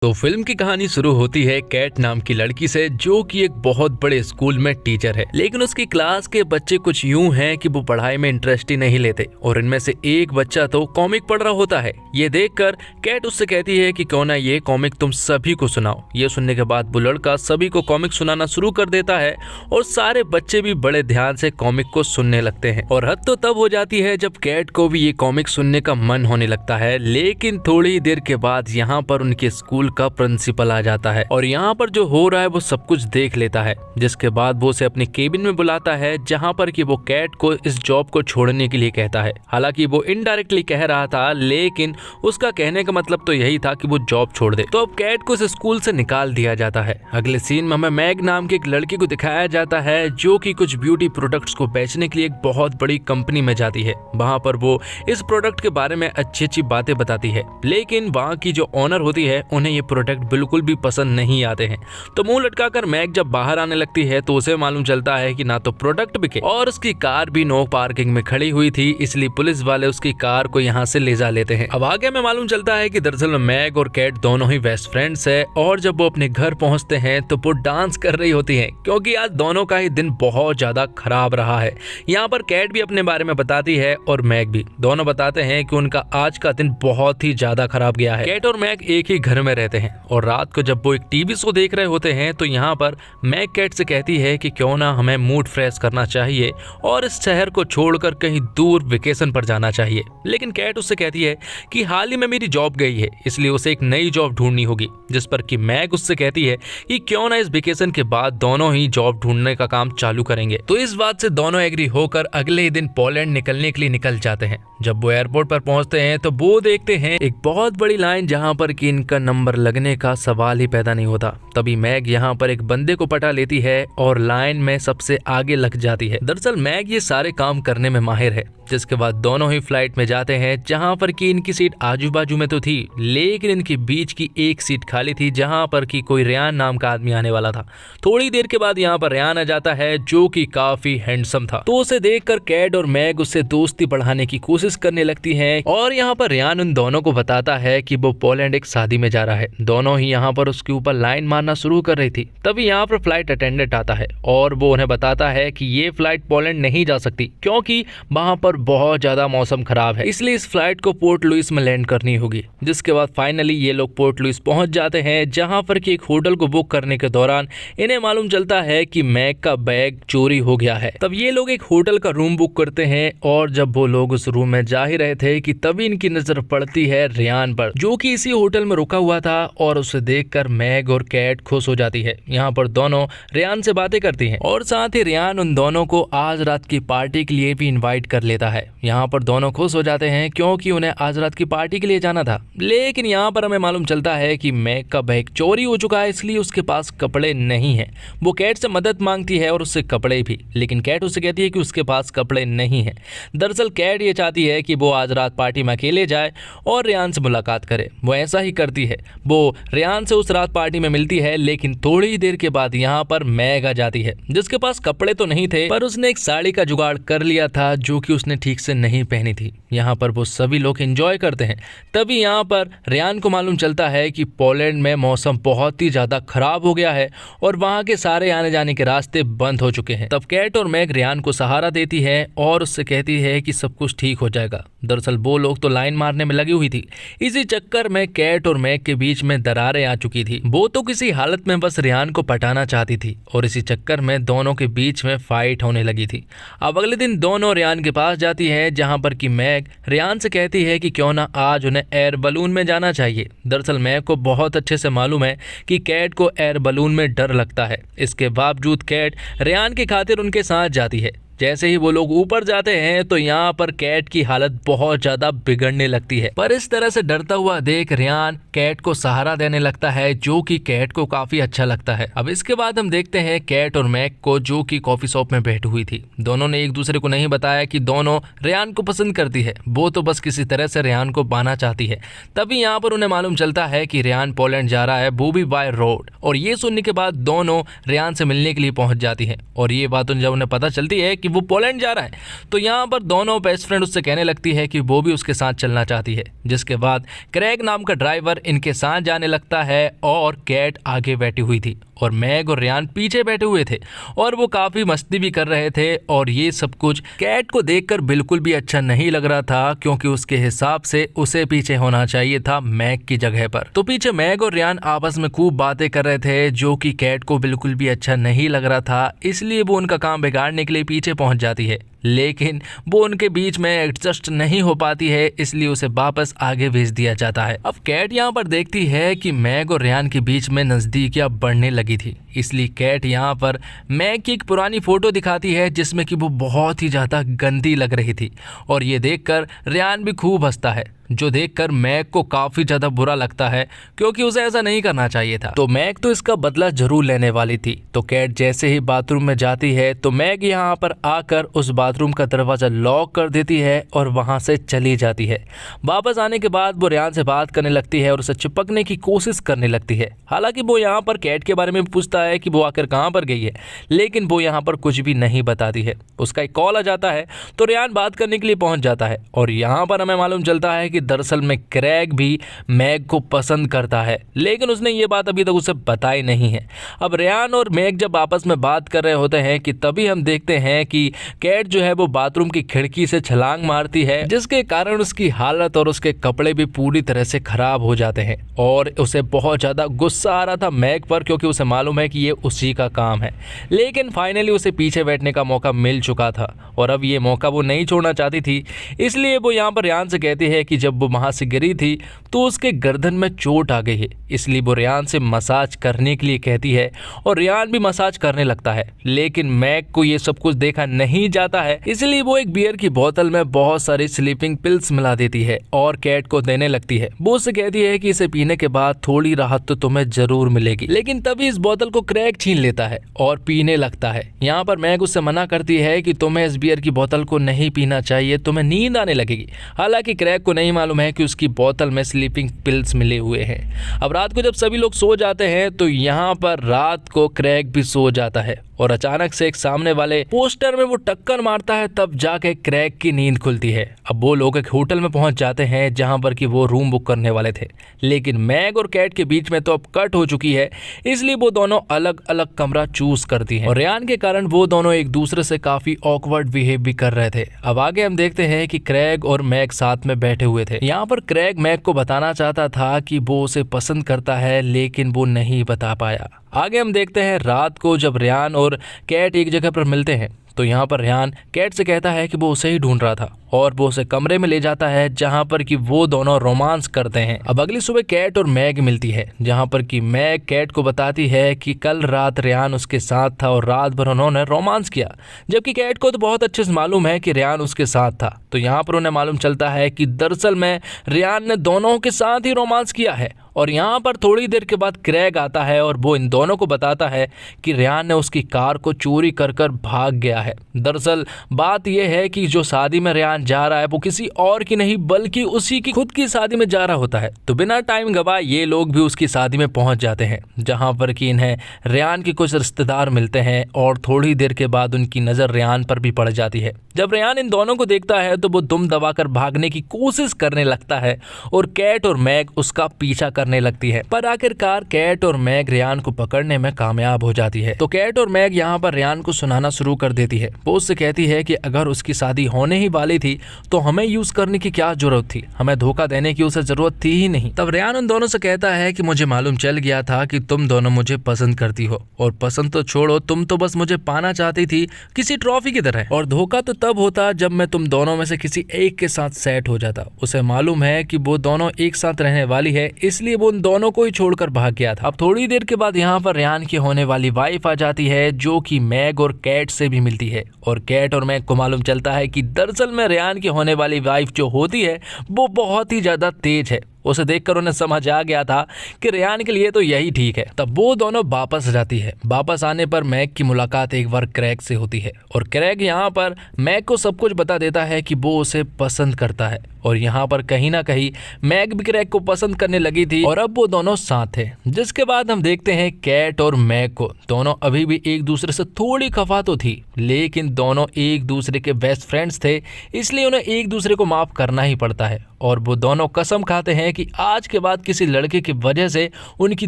तो फिल्म की कहानी शुरू होती है कैट नाम की लड़की से, जो कि एक बहुत बड़े स्कूल में टीचर है। लेकिन उसकी क्लास के बच्चे कुछ यूं हैं कि वो पढ़ाई में इंटरेस्ट ही नहीं लेते और इनमें से एक बच्चा तो कॉमिक पढ़ रहा होता है। ये देखकर कैट उससे कहती है कि क्यों ना ये कॉमिक तुम सभी को सुनाओ। ये सुनने के बाद वो लड़का सभी को कॉमिक सुनाना शुरू कर देता है और सारे बच्चे भी बड़े ध्यान से कॉमिक को सुनने लगते हैं। और हद तो तब हो जाती है जब कैट को भी ये कॉमिक सुनने का मन होने लगता है। लेकिन थोड़ी देर के बाद यहाँ पर उनके स्कूल का प्रिंसिपल आ जाता है और यहाँ पर जो हो रहा है वो सब कुछ देख लेता है। जिसके बाद वो उसे अपने केबिन में बुलाता है, जहाँ पर कि वो कैट को इस जॉब को छोड़ने के लिए कहता है। हालांकि वो इनडायरेक्टली कह रहा था, लेकिन उसका कहने का मतलब तो यही था कि वो जॉब छोड़ दे। तो अब कैट को इस स्कूल से निकाल दिया जाता है। अगले सीन में हमें मैग नाम की एक लड़की को दिखाया जाता है, जो कि कुछ ब्यूटी प्रोडक्ट्स को बेचने के लिए एक बहुत बड़ी कंपनी में जाती है। वहाँ पर वो इस प्रोडक्ट के बारे में अच्छी अच्छी बातें बताती है, लेकिन वहाँ की जो ऑनर होती है उन्हें ये प्रोडक्ट बिल्कुल भी पसंद नहीं आते हैं। तो मुंह लटकाकर मैग जब बाहर आने लगती है तो उसे मालूम चलता है कि ना तो प्रोडक्ट बिके और उसकी कार भी नो पार्किंग में खड़ी हुई थी, इसलिए पुलिस वाले उसकी कार को यहाँ से ले जा लेते हैं। अब आगे में मालूम चलता है कि दरअसल मैग और कैट दोनों ही बेस्ट फ्रेंड्स है और जब वो अपने घर पहुंचते हैं तो वो डांस कर रही होती है, क्योंकि आज दोनों का ही दिन बहुत ज्यादा खराब रहा है। यहाँ पर कैट भी अपने बारे में बताती है और मैग भी, दोनों बताते हैं कि उनका आज का दिन बहुत ही ज्यादा खराब गया है। कैट और मैग एक ही घर में रहते हैं और रात को जब वो एक टीवी शो देख रहे होते हैं तो यहाँ पर मैग कैट से कहती है कि क्यों ना हमें मूड फ्रेश करना चाहिए और इस शहर को छोड़कर कहीं दूर वेकेशन पर जाना चाहिए। लेकिन कैट उससे कहती है कि हाल ही में मेरी जॉब गई है, इसलिए उसे एक नई जॉब ढूंढनी होगी। जिस पर कि मैग उससे कहती है कि क्यों ना इस वेकेशन के बाद दोनों ही जॉब ढूंढने का काम चालू करेंगे। तो इस बात से दोनों एग्री होकर अगले ही दिन पोलैंड निकलने के लिए निकल जाते हैं। जब वो एयरपोर्ट पर पहुंचते हैं तो वो देखते हैं एक बहुत बड़ी लाइन, जहां पर कि इनका नंबर लगने का सवाल ही पैदा नहीं होता। तभी मैग यहाँ पर एक बंदे को पटा लेती है और लाइन में सबसे आगे लग जाती है। दरअसल मैग ये सारे काम करने में माहिर है। जिसके बाद दोनों ही फ्लाइट में जाते हैं, जहां पर कि इनकी सीट आजू बाजू में तो थी, लेकिन इनके बीच की एक सीट खाली थी, जहां पर कि कोई रेयान नाम का आदमी आने वाला था। थोड़ी देर के बाद यहाँ पर रेयान आ जाता है, जो कि काफी हैंडसम था। तो उसे देखकर कैट और मैग उससे दोस्ती बढ़ाने की कोशिश करने लगती है और यहाँ पर रेयान उन दोनों को बताता है कि वो पोलैंड एक शादी में जा रहा है। दोनों ही यहाँ पर उसके ऊपर लाइन मारना शुरू कर रही थी। तभी यहाँ पर फ्लाइट अटेंडेंट आता है और वो उन्हें बताता है कि ये फ्लाइट पोलैंड नहीं जा सकती, क्योंकि वहां पर बहुत ज्यादा मौसम खराब है, इसलिए इस फ्लाइट को पोर्ट लुइस में लैंड करनी होगी। जिसके बाद फाइनली ये लोग पोर्ट लुइस पहुंच जाते हैं, जहां पर कि एक होटल को बुक करने के दौरान इन्हें मालूम चलता है कि मैग का बैग चोरी हो गया है। तब ये लोग एक होटल का रूम बुक करते हैं और जब वो लोग उस रूम में जा ही रहे थे कि तभी इनकी नजर पड़ती है रेयान पर, जो कि इसी होटल में रुका हुआ था और उसे देखकर मैग और कैट खुश हो जाती है। यहाँ पर दोनों रेयान से बातें करती हैं और साथ ही रेयान उन दोनों को आज रात की पार्टी के लिए भी इनवाइट कर लेता है। यहाँ पर दोनों खुश हो जाते हैं, क्योंकि उन्हें आज रात की पार्टी के लिए जाना था। लेकिन यहाँ पर हमें मालूम चलता है कि मैग का बैग चोरी हो चुका है, इसलिए उसके पास कपड़े नहीं है। वो कैट से मदद मांगती है और उससे कपड़े भी, लेकिन कैट उससे कहती है कि उसके पास कपड़े नहीं है। दरअसल कैट ये चाहती है कि वो आज रात पार्टी में अकेले जाए और रेयान से मुलाकात करे। वो ऐसा ही करती है, वो रेयान से उस रात पार्टी में मिलती है। लेकिन थोड़ी देर के बाद यहाँ पर मैग आ जाती है, जिसके पास कपड़े तो नहीं थे, पर उसने एक साड़ी का जुगाड़ कर लिया था, जो कि उसने ठीक से नहीं पहनी थी। यहाँ पर वो सभी लोग एंजॉय करते हैं। तभी यहाँ पर रेयान को मालूम चलता है कि पोलैंड में मौसम बहुत ही ज्यादा खराब हो गया है और वहाँ के सारे आने जाने के रास्ते बंद हो चुके हैं। तब कैट और मैग रेयान को सहारा देती है और उससे कहती है कि सब कुछ ठीक हो जाएगा। दरअसल वो लोग तो लाइन मारने में लगी हुई थी। इसी चक्कर में कैट और मैग के बीच में दरारें आ चुकी थी। वो तो किसी हालत में बस रेयान को पटाना चाहती थी और इसी चक्कर में दोनों के बीच में फाइट होने लगी थी। अब अगले दिन दोनों रेयान के पास जाती है, जहां पर कि मैग रेयान से कहती है कि क्यों ना आज उन्हें एयर बलून में जाना चाहिए। दरअसल मैग को बहुत अच्छे से मालूम है कि कैट को एयर बलून में डर लगता है। इसके बावजूद कैट रेयान की खातिर उनके साथ जाती है। जैसे ही वो लोग ऊपर जाते हैं तो यहाँ पर कैट की हालत बहुत ज्यादा बिगड़ने लगती है, पर इस तरह से डरता हुआ देख रेयान कैट को सहारा देने लगता है, जो कि कैट को काफी अच्छा लगता है। अब इसके बाद हम देखते हैं कैट और मैग को, जो कि कॉफी शॉप में बैठी हुई थी। दोनों ने एक दूसरे को नहीं बताया कि दोनों रेयान को पसंद करती है, वो तो बस किसी तरह से रेयान को पाना चाहती है। तभी यहाँ पर उन्हें मालूम चलता है कि रेयान पोलैंड जा रहा है, वो भी बाय रोड। और ये सुनने के बाद दोनों रेयान से मिलने के लिए पहुंच जाती है और ये बात जब उन्हें पता चलती है कि वो पोलैंड जा रहा है। तो यहाँ पर दोनों बेस्ट फ्रेंड उससे कहने लगती है कि वो भी उसके साथ चलना चाहती है, जिसके बाद क्रेग नाम का ड्राइवर इनके साथ जाने लगता है और कैट आगे बैठी हुई थी और मैग और रियान पीछे बैठे हुए थे और वो काफी मस्ती भी कर रहे थे। और ये सब कुछ कैट को देखकर बिल्कुल भी अच्छा नहीं लग रहा था, क्योंकि उसके हिसाब से उसे पीछे होना चाहिए था मैग की जगह पर। तो पीछे मैग और रियान आपस में खूब बातें कर रहे थे, जो कि कैट को बिल्कुल भी अच्छा नहीं लग रहा था, इसलिए वो उनका काम बिगाड़ने के लिए पीछे पहुंच जाती है। लेकिन वो उनके बीच में एडजस्ट नहीं हो पाती है, इसलिए उसे वापस आगे भेज दिया जाता है। अब कैट यहाँ पर देखती है कि मैग और रियान के बीच में नजदीकियां बढ़ने लगी थी, इसलिए कैट यहाँ पर मैग की एक पुरानी फोटो दिखाती है जिसमें कि वो बहुत ही ज्यादा गंदी लग रही थी। और ये देखकर रियान भी खूब हंसता है, जो देखकर मैग को काफी ज्यादा बुरा लगता है, क्योंकि उसे ऐसा नहीं करना चाहिए था। तो मैग तो इसका बदला जरूर लेने वाली थी। तो कैट जैसे ही बाथरूम में जाती है तो मैग यहाँ पर आकर उस बाथरूम का दरवाजा लॉक कर देती है और वहां से चली जाती है। वापस आने के बाद वो रियान से बात करने लगती है और उसे चिपकने की कोशिश करने लगती है। हालांकि वो यहाँ पर कैट के बारे में पूछता है कि वो आकर कहाँ पर गई है, लेकिन वो यहाँ पर कुछ भी नहीं बताती है। उसका एक कॉल आ जाता है तो रियान बात करने के लिए पहुंच जाता है और यहाँ पर हमें मालूम चलता है कि दरअसल में क्रेग भी मैग को पसंद करता है, लेकिन उसने ये बात अभी तक उसे बताई नहीं है। अब रियान और मैग जब आपस में बात कर रहे होते हैं कि तभी हम देखते हैं कि कैट जो है वो बाथरूम की खिड़की से छलांग मारती है, जिसके कारण उसकी हालत और उसके कपड़े भी पूरी तरह से खराब हो जाते हैं। और उसे बहुत ज्यादा गुस्सा आ रहा था मैग पर, क्योंकि उसे मालूम है कि ये उसी का काम है। लेकिन फाइनली उसे पीछे बैठने का मौका मिल चुका था और अब ये मौका वो नहीं छोड़ना चाहती थी, इसलिए वो यहाँ पर रियान से कहती है कि जब वो वहां से गिरी थी तो उसके गर्दन में चोट आ गई है, इसलिए वो रियान से मसाज करने के लिए कहती है और रियान भी मसाज करने लगता है। लेकिन मैग को ये सब कुछ देखा नहीं जाता है, इसलिए वो एक बियर की बोतल में बहुत सारी स्लीपिंग पिल्स मिला देती है और कैट को देने लगती है। वो उससे कहती है कि इसे पीने के बाद थोड़ी राहत तो तुम्हें जरूर मिलेगी। लेकिन तभी इस बोतल को क्रेग छीन लेता है और पीने लगता है। यहाँ पर मैग उससे मना करती है कि तुम्हें इस बियर की बोतल को नहीं पीना चाहिए, तुम्हें नींद आने लगेगी। हालांकि क्रेग को नहीं मालूम है कि उसकी बोतल में स्लीपिंग पिल्स मिले हुए हैं। अब रात को जब सभी लोग सो जाते हैं तो यहाँ पर रात को क्रेग भी सो जाता है और अचानक से एक सामने वाले पोस्टर में वो टक्कर मारता है, तब जाके क्रेग की नींद खुलती है। अब वो लोग एक होटल में पहुंच जाते हैं जहां पर कि वो रूम बुक करने वाले थे, लेकिन मैग और कैट के बीच में तो अब कट हो चुकी है, इसलिए वो दोनों अलग अलग कमरा चूज करती हैं और रियान के कारण वो दोनों एक दूसरे से काफी ऑकवर्ड बिहेव भी कर रहे थे। अब आगे हम देखते हैं कि क्रेग और मैग साथ में बैठे हुए थे। यहाँ पर क्रेग मैग को बताना चाहता था कि वो उसे पसंद करता है, लेकिन वो नहीं बता पाया। आगे हम देखते हैं रात को जब रियान और कैट एक जगह पर मिलते हैं तो यहाँ पर रियान कैट से कहता है कि वो उसे ही ढूंढ रहा था और वो उसे कमरे में ले जाता है जहाँ पर कि वो दोनों रोमांस करते हैं। अब अगली सुबह कैट और मैग मिलती है, जहाँ पर कि मैग कैट को बताती है कि कल रात रियान उसके साथ था और रात भर उन्होंने रोमांस किया, जबकि कैट को तो बहुत अच्छे से मालूम है कि रियान उसके साथ था। तो यहाँ पर उन्हें मालूम चलता है कि दरअसल में रियान ने दोनों के साथ ही रोमांस किया है। और यहाँ पर थोड़ी देर के बाद क्रेग आता है और वो इन दोनों को बताता है कि रियान ने उसकी कार को चोरी कर कर भाग गया है। दरअसल बात यह है कि जो शादी में रियान जा रहा है वो किसी और की नहीं बल्कि उसी की खुद की शादी में जा रहा होता है। तो बिना टाइम गवाए ये लोग भी उसकी शादी में पहुंच जाते हैं, जहां पर कि इन्हें रियान के कुछ रिश्तेदार मिलते हैं और थोड़ी देर के बाद उनकी नजर रियान पर भी पड़ जाती है। जब रियान इन दोनों को देखता है तो वो दुम दबाकर भागने की कोशिश करने लगता है और कैट और मैग उसका पीछा करने लगती है, पर आखिरकार कैट और मैग रियान को पकड़ने में कामयाब हो जाती है। तो कैट और मैग यहाँ पर रियान को सुनाना शुरू कर देती है। वो उससे कहती है कि अगर उसकी शादी होने ही वाली थी तो हमें यूज करने की क्या जरूरत थी, हमें धोखा देने की उसे जरूरत थी ही नहीं। तब रियान उन दोनों से कहता है कि मुझे मालूम चल गया था कि तुम दोनों मुझे पसंद करती हो, और पसंद तो छोड़ो, तुम तो बस मुझे पाना चाहती थी किसी ट्रॉफी की तरह, और धोखा तो तब होता जब मैं तुम दोनों में से किसी एक के साथ सेट हो जाता। उसे मालूम है कि वो दोनों एक साथ रहने वाली है, इसलिए वो उन दोनों को ही छोड़कर भाग गया था। अब थोड़ी देर के बाद यहाँ पर रियान की होने वाली वाइफ आ जाती है, जो कि मैग और कैट से भी मिलती है, और कैट और मैग को मालूम चलता है कि दरअसल में रियान की होने वाली वाइफ जो होती है वो बहुत ही ज्यादा तेज है उसे देखकर उन्हें समझ आ गया था कि रेयान के लिए तो यही ठीक है। तब वो दोनों वापस जाती है। वापस आने पर मैग की मुलाकात एक बार क्रैग से होती है और क्रैग यहाँ पर मैग को सब कुछ बता देता है कि वो उसे पसंद करता है और यहाँ पर कहीं ना कहीं मैग भी क्रैग को पसंद करने लगी थी और अब वो दोनों साथ हैं। जिसके बाद हम देखते हैं कैट और मैग को। दोनों अभी भी एक दूसरे से थोड़ी खफा तो थी, लेकिन दोनों एक दूसरे के बेस्ट फ्रेंड्स थे, इसलिए उन्हें एक दूसरे को माफ करना ही पड़ता है। और वो दोनों कसम खाते हैं कि आज के बाद किसी लड़के की वजह से उनकी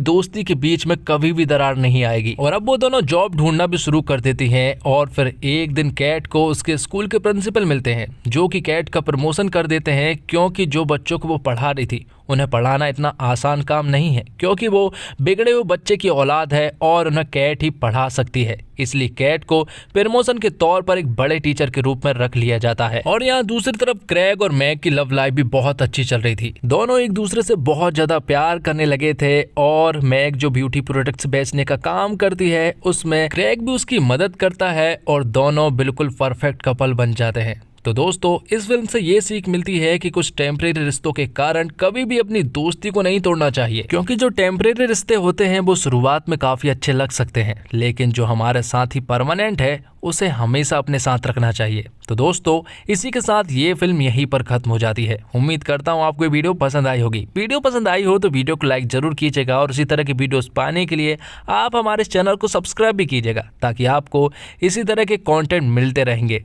दोस्ती के बीच में कभी भी दरार नहीं आएगी। और अब वो दोनों जॉब ढूंढना भी शुरू कर देती हैं और फिर एक दिन कैट को उसके स्कूल के प्रिंसिपल मिलते हैं, जो कि कैट का प्रमोशन कर देते हैं, क्योंकि जो बच्चों को वो पढ़ा रही थी उन्हें पढ़ाना इतना आसान काम नहीं है, क्योंकि वो बिगड़े हुए बच्चे की औलाद है और उन्हें कैट ही पढ़ा सकती है। इसलिए कैट को प्रमोशन के तौर पर एक बड़े टीचर के रूप में रख लिया जाता है। और यहाँ दूसरी तरफ क्रैग और मैग की लव लाइफ भी बहुत अच्छी चल रही थी। दोनों एक दूसरे से बहुत ज्यादा प्यार करने लगे थे और मैग जो ब्यूटी प्रोडक्ट्स बेचने का काम करती है उसमें क्रैग भी उसकी मदद करता है और दोनों बिल्कुल परफेक्ट कपल बन जाते हैं। तो दोस्तों, इस फिल्म से ये सीख मिलती है कि कुछ टेम्परेरी रिश्तों के कारण कभी भी अपनी दोस्ती को नहीं तोड़ना चाहिए, क्योंकि जो टेम्परेरी रिश्ते होते हैं वो शुरुआत में काफी अच्छे लग सकते हैं, लेकिन जो हमारे साथ ही परमानेंट है उसे हमेशा अपने साथ रखना चाहिए। तो दोस्तों, इसी के साथ ये फिल्म यहीं पर खत्म हो जाती है। उम्मीद करता हूँ आपको ये वीडियो पसंद आई होगी। वीडियो पसंद आई हो तो वीडियो को लाइक जरूर कीजिएगा और इसी तरह की वीडियोस पाने के लिए आप हमारे चैनल को सब्सक्राइब भी कीजिएगा, ताकि आपको इसी तरह के कंटेंट मिलते रहेंगे।